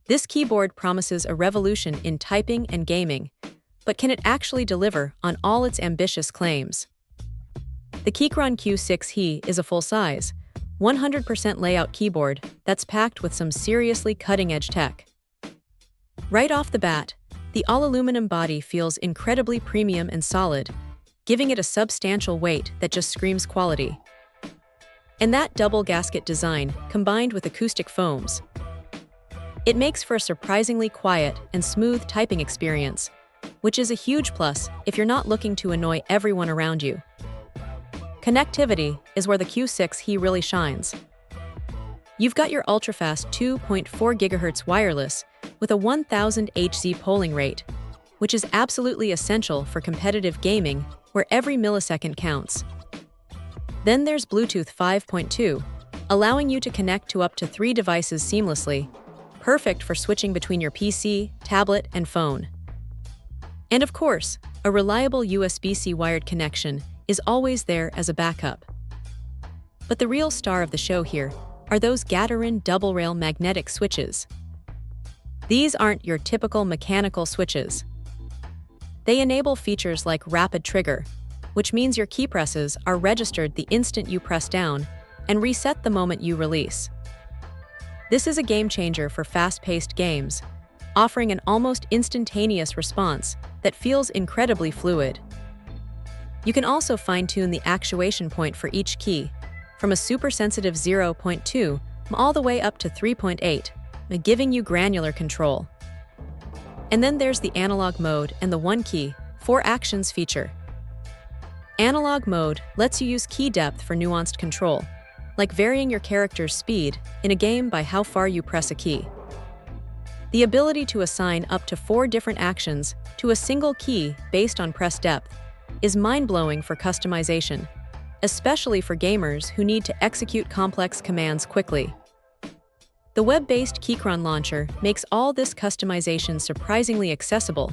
This keyboard promises a revolution in typing and gaming, but can it actually deliver on all its ambitious claims? The Keychron Q6He is a full-size, 100% layout keyboard that's packed with some seriously cutting-edge tech. Right off the bat, the all-aluminum body feels incredibly premium and solid, giving it a substantial weight that just screams quality. And that double gasket design, combined with acoustic foams, it makes for a surprisingly quiet and smooth typing experience, which is a huge plus if you're not looking to annoy everyone around you. Connectivity is where the Q6He really shines. You've got your ultra-fast 2.4 GHz wireless with a 1000 Hz polling rate, which is absolutely essential for competitive gaming where every millisecond counts. Then there's Bluetooth 5.2, allowing you to connect to up to 3 devices seamlessly, perfect for switching between your PC, tablet, and phone. And of course, a reliable USB-C wired connection is always there as a backup. But the real star of the show here are those Keychron double-rail magnetic switches. These aren't your typical mechanical switches. They enable features like rapid trigger, which means your key presses are registered the instant you press down and reset the moment you release. This is a game changer for fast-paced games, offering an almost instantaneous response that feels incredibly fluid. You can also fine-tune the actuation point for each key, from a super-sensitive 0.2 all the way up to 3.8, giving you granular control. And then there's the analog mode and the one key, 4 actions feature. Analog mode lets you use key depth for nuanced control, like varying your character's speed in a game by how far you press a key. The ability to assign up to 4 different actions to a single key based on press depth is mind-blowing for customization, especially for gamers who need to execute complex commands quickly. The web-based Keychron launcher makes all this customization surprisingly accessible,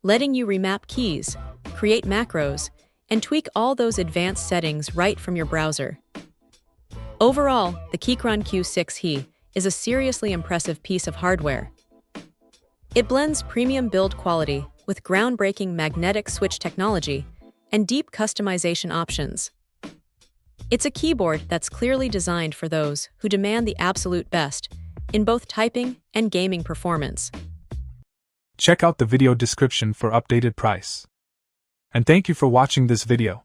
letting you remap keys, create macros, and tweak all those advanced settings right from your browser. Overall, the Keychron Q6He is a seriously impressive piece of hardware. It blends premium build quality with groundbreaking magnetic switch technology and deep customization options. It's a keyboard that's clearly designed for those who demand the absolute best in both typing and gaming performance. Check out the video description for updated price. And thank you for watching this video.